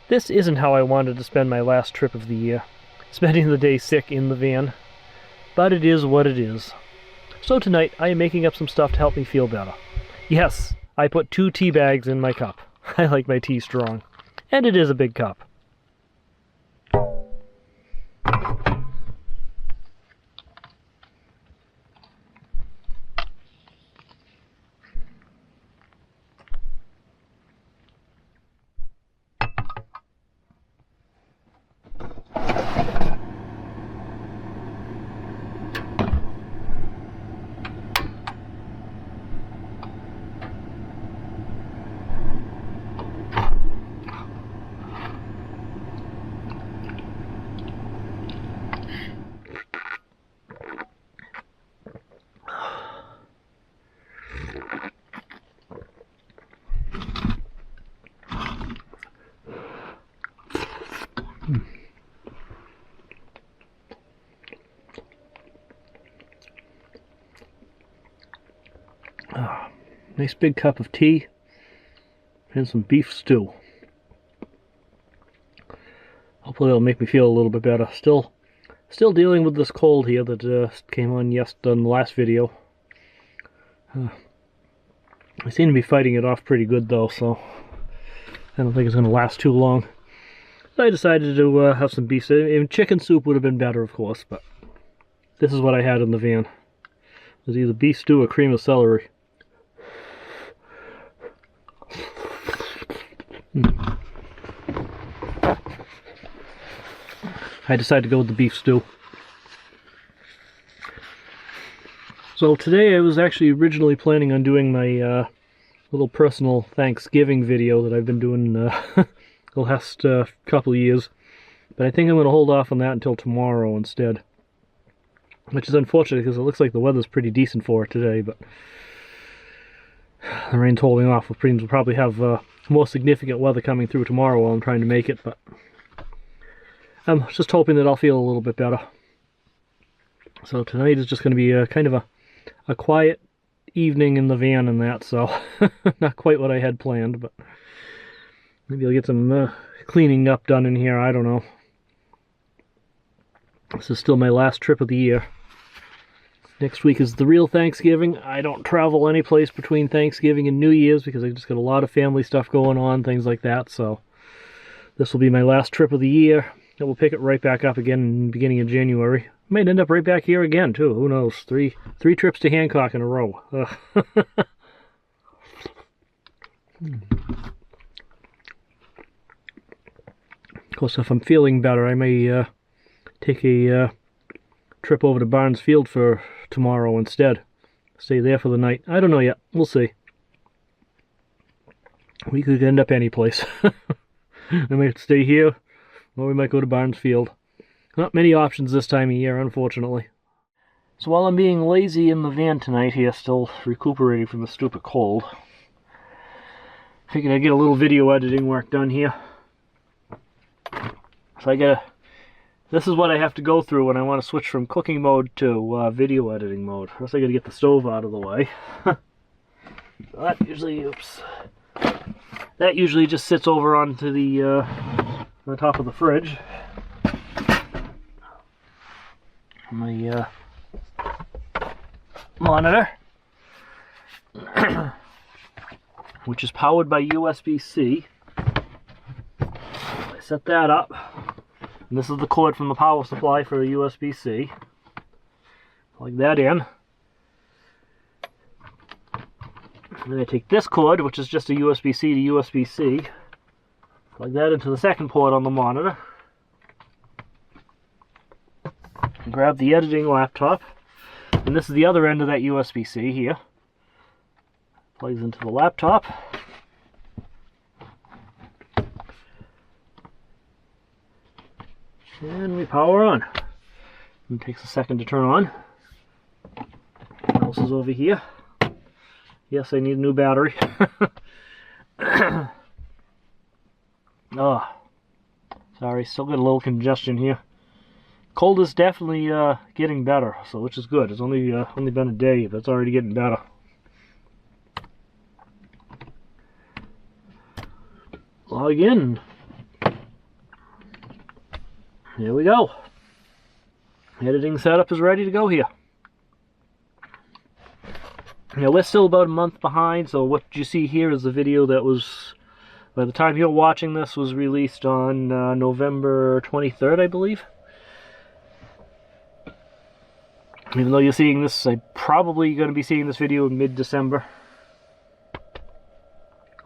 This isn't how I wanted to spend my last trip of the year, spending the day sick in the van, but it is what it is. So tonight I am making up some stuff to help me feel better. Yes, I put 2 tea bags in my cup. I like my tea strong. And it is a big cup. Nice big cup of tea and some beef stew. Hopefully it'll make me feel a little bit better. Still dealing with this cold here that came on on the last video. I seem to be fighting it off pretty good though, so I don't think it's going to last too long. So I decided to have some beef stew. Even chicken soup would have been better, of course, but this is what I had in the van. It was either beef stew or cream of celery. I decided to go with the beef stew. So today I was actually originally planning on doing my little personal Thanksgiving video that I've been doing the last couple of years. But I think I'm going to hold off on that until tomorrow instead. Which is unfortunate because it looks like the weather's pretty decent for it today, but the rain's holding off. We'll probably have more significant weather coming through tomorrow while I'm trying to make it, but I'm just hoping that I'll feel a little bit better. So tonight is just going to be kind of a quiet evening in the van and that, so not quite what I had planned, but maybe I'll get some cleaning up done in here, I don't know. This is still my last trip of the year. Next week is the real Thanksgiving. I don't travel any place between Thanksgiving and New Year's because I just got a lot of family stuff going on, things like that, so this will be my last trip of the year. And we'll pick it right back up again in the beginning of January. Might end up right back here again, too. Who knows? Three trips to Hancock in a row. Of course, if I'm feeling better, I may take a trip over to Barnes Field for tomorrow instead. Stay there for the night. I don't know yet. We'll see. We could end up any place. I might stay here, or we might go to Barnes Field. Not many options this time of year, unfortunately. So while I'm being lazy in the van tonight here, still recuperating from the stupid cold, figured I'd get a little video editing work done here. So this is what I have to go through when I want to switch from cooking mode to video editing mode. First I gotta get the stove out of the way. That usually just sits over onto the top of the fridge. My monitor, which is powered by USB-C. I set that up, and this is the cord from the power supply for USB-C. Plug that in. And then I take this cord, which is just a USB-C to USB-C, plug that into the second port on the monitor. Grab the editing laptop, and this is the other end of that USB-C here. Plugs into the laptop. And we power on. It takes a second to turn on. What else is over here? Yes, I need a new battery. Oh, sorry, still got a little congestion here. Cold is definitely getting better, so which is good. It's only been a day, but it's already getting better. Log in. Here we go. Editing setup is ready to go here. Now we're still about a month behind, so what you see here is the video that was, by the time you're watching this, was released on November 23rd, I believe. Even though you're seeing this, I'm probably going to be seeing this video in mid-December.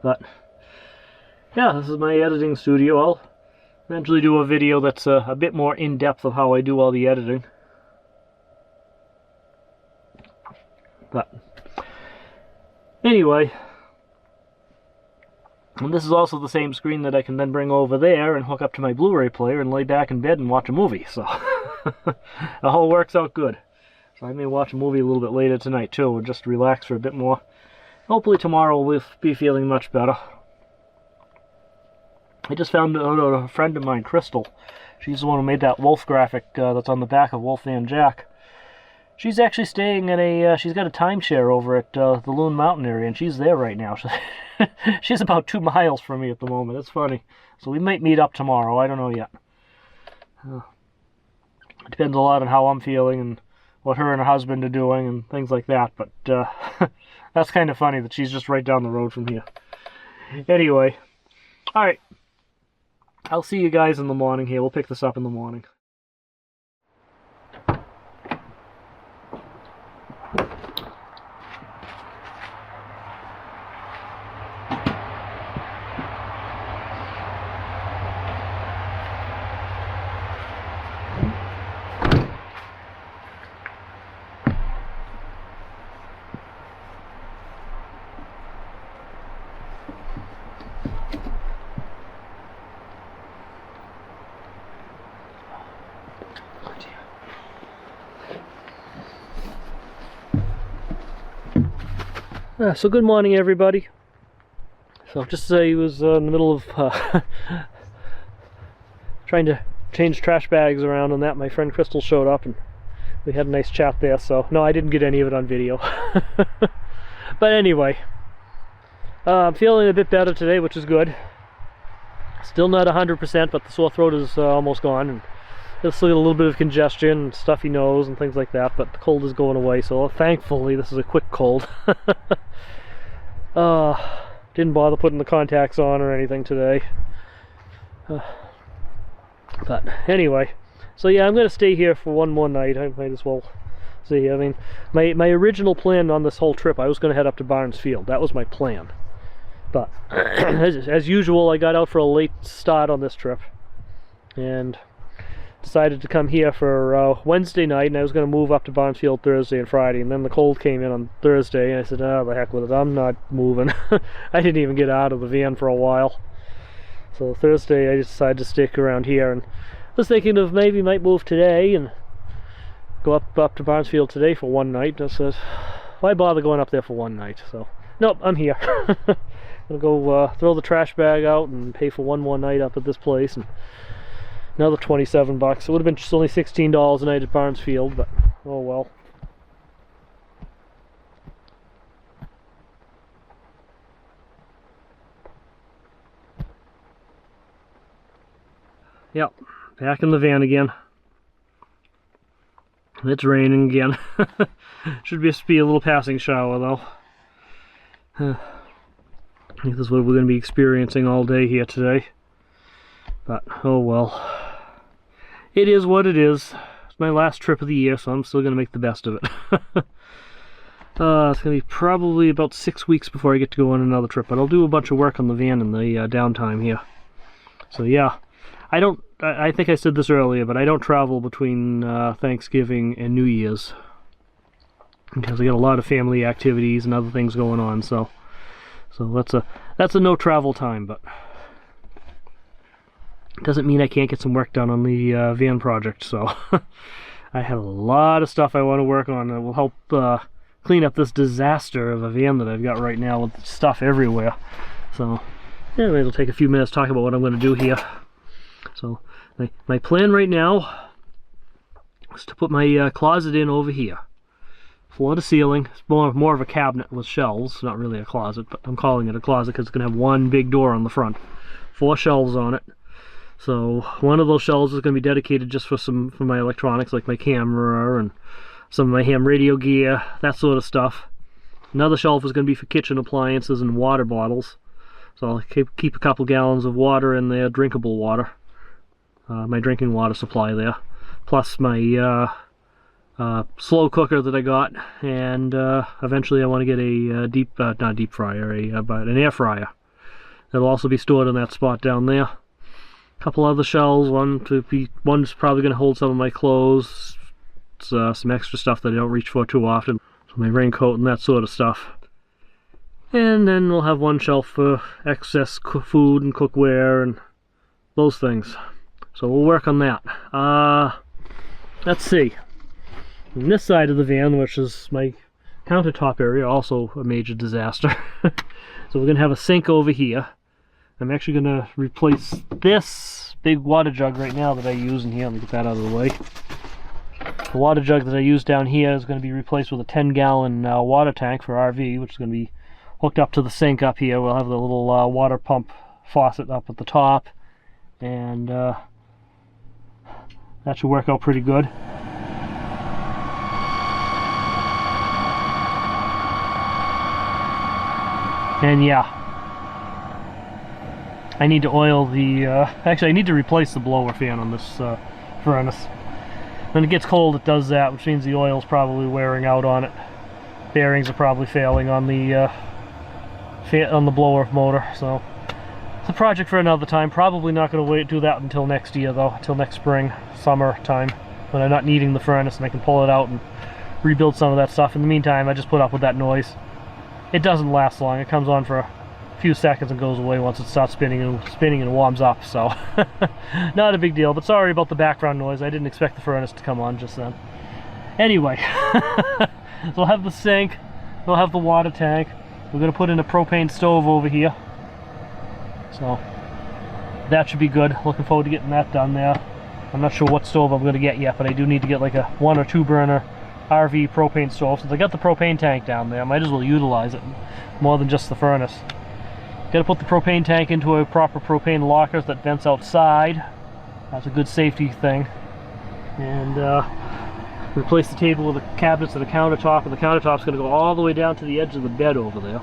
But, yeah, this is my editing studio. I'll eventually do a video that's a bit more in-depth of how I do all the editing. But, anyway, and this is also the same screen that I can then bring over there and hook up to my Blu-ray player and lay back in bed and watch a movie, so it all works out good. So I may watch a movie a little bit later tonight too, and just relax for a bit more. Hopefully tomorrow we'll be feeling much better. I just found out a friend of mine, Crystal. She's the one who made that wolf graphic that's on the back of Wolfman Jack. She's actually staying at a, she's got a timeshare over at the Loon Mountain area, and she's there right now. She's about 2 miles from me at the moment. It's funny. So we might meet up tomorrow. I don't know yet. It depends a lot on how I'm feeling and what her and her husband are doing and things like that. But that's kind of funny that she's just right down the road from here. Anyway, alright. I'll see you guys in the morning here. We'll pick this up in the morning. So good morning, everybody. So just as I was in the middle of trying to change trash bags around and that, my friend Crystal showed up and we had a nice chat there. So no, I didn't get any of it on video. But anyway, I'm feeling a bit better today, which is good. Still not 100%, but the sore throat is almost gone, and there's still a little bit of congestion and stuffy nose and things like that, but the cold is going away, so thankfully this is a quick cold. Didn't bother putting the contacts on or anything today. But anyway, so yeah, I'm going to stay here for one more night. I might as well see. I mean, my original plan on this whole trip, I was going to head up to Barnes Field. That was my plan. But as usual, I got out for a late start on this trip and decided to come here for Wednesday night, and I was going to move up to Barnesfield Thursday and Friday, and then the cold came in on Thursday, and I said, oh, the heck with it, I'm not moving. I didn't even get out of the van for a while. So Thursday I just decided to stick around here, and was thinking of maybe might move today and go up to Barnesfield today for one night. I said, why bother going up there for one night? So, nope, I'm here. I'm going to go throw the trash bag out and pay for one more night up at this place, and another $27. It would have been just only $16 a night at Barnesfield, but oh well. Yep, back in the van again. It's raining again. Should just be a little passing shower though. I think this is what we're going to be experiencing all day here today. But oh well. It is what it is. It's my last trip of the year, so I'm still going to make the best of it. It's going to be probably about 6 weeks before I get to go on another trip, but I'll do a bunch of work on the van in the downtime here. So yeah, I think I said this earlier, but I don't travel between Thanksgiving and New Year's, because I got a lot of family activities and other things going on, so that's a no travel time, but doesn't mean I can't get some work done on the van project. So I have a lot of stuff I want to work on that will help clean up this disaster of a van that I've got right now with stuff everywhere. So anyway, it'll take a few minutes to talk about what I'm going to do here. So my plan right now is to put my closet in over here. Floor to ceiling. It's more of a cabinet with shelves, not really a closet, but I'm calling it a closet because it's going to have one big door on the front. 4 shelves on it. So one of those shelves is going to be dedicated just for my electronics, like my camera and some of my ham radio gear, that sort of stuff. Another shelf is going to be for kitchen appliances and water bottles. So I'll keep a couple gallons of water in there, drinkable water. My drinking water supply there. Plus my slow cooker that I got, and eventually I want to get a not deep fryer, but an air fryer. That'll also be stored in that spot down there. A couple other shelves. One's probably going to hold some of my clothes, some extra stuff that I don't reach for too often, so my raincoat and that sort of stuff. And then we'll have one shelf for excess food and cookware and those things. So we'll work on that. Let's see. On this side of the van, which is my countertop area, also a major disaster. So we're going to have a sink over here. I'm actually going to replace this big water jug right now that I use in here. Let me get that out of the way. The water jug that I use down here is going to be replaced with a 10-gallon water tank for RV, which is going to be hooked up to the sink up here. We'll have the little water pump faucet up at the top, and that should work out pretty good. And yeah, I need to oil the, actually I need to replace the blower fan on this furnace. When it gets cold it does that, which means the oil's probably wearing out on it. Bearings are probably failing on the blower motor, so it's a project for another time. Probably not going to do that until next year though, until next spring, summer time, when I'm not needing the furnace and I can pull it out and rebuild some of that stuff. In the meantime, I just put up with that noise. It doesn't last long. It comes on for a few seconds and goes away once it starts spinning and warms up, so not a big deal. But sorry about the background noise. I didn't expect the furnace to come on just then. Anyway, so we'll have the sink, we'll have the water tank. We're going to put in a propane stove over here, so that should be good. Looking forward to getting that done there. I'm not sure what stove I'm going to get yet, but I do need to get like a 1 or 2 burner RV propane stove. Since I got the propane tank down there, I might as well utilize it more than just the furnace. Got to put the propane tank into a proper propane locker that vents outside. That's a good safety thing. And replace the table with the cabinets and the countertop, and the countertop's going to go all the way down to the edge of the bed over there.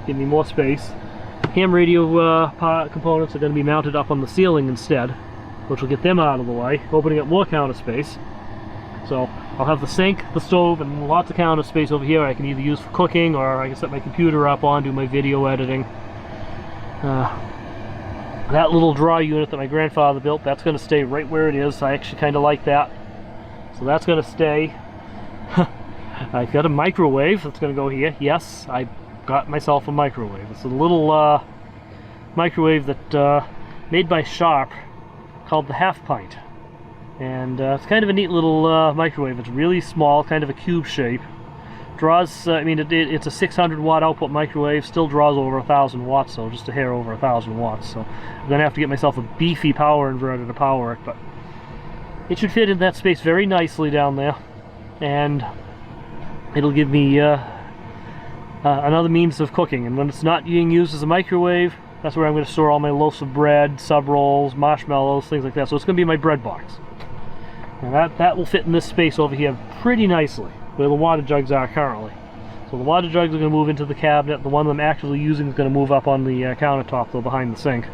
Give me more space. Ham radio components are going to be mounted up on the ceiling instead, which will get them out of the way, opening up more counter space. So I'll have the sink, the stove, and lots of counter space over here I can either use for cooking, or I can set my computer up on, do my video editing. That little drawer unit that my grandfather built, that's going to stay right where it is. I actually kind of like that. So that's going to stay. I've got a microwave that's going to go here. Yes, I got myself a microwave. It's a little microwave that made by Sharp, called the Half Pint. And it's kind of a neat little microwave. It's really small, kind of a cube shape. Draws, I mean, it's a 600 watt output microwave, still draws over 1,000 watts, so just a hair over 1,000 watts. So I'm going to have to get myself a beefy power inverter to power it, but it should fit in that space very nicely down there. And it'll give me another means of cooking. And when it's not being used as a microwave, that's where I'm going to store all my loaves of bread, sub rolls, marshmallows, things like that. So it's going to be my bread box. And that will fit in this space over here pretty nicely, where the water jugs are currently. So the water jugs are going to move into the cabinet. The one that I'm actively using is going to move up on the countertop, though, behind the sink.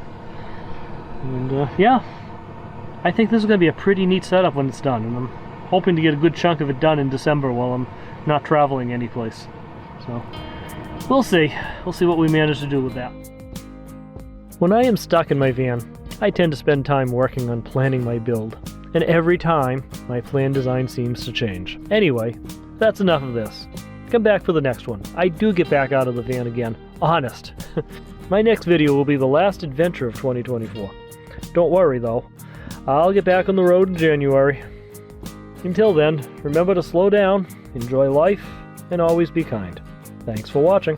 And yeah, I think this is going to be a pretty neat setup when it's done. And I'm hoping to get a good chunk of it done in December while I'm not traveling anyplace. So we'll see. We'll see what we manage to do with that. When I am stuck in my van, I tend to spend time working on planning my build. And every time, my plan design seems to change. Anyway, that's enough of this. Come back for the next one. I do get back out of the van again. Honest. My next video will be the last adventure of 2024. Don't worry though. I'll get back on the road in January. Until then, remember to slow down, enjoy life, and always be kind. Thanks for watching.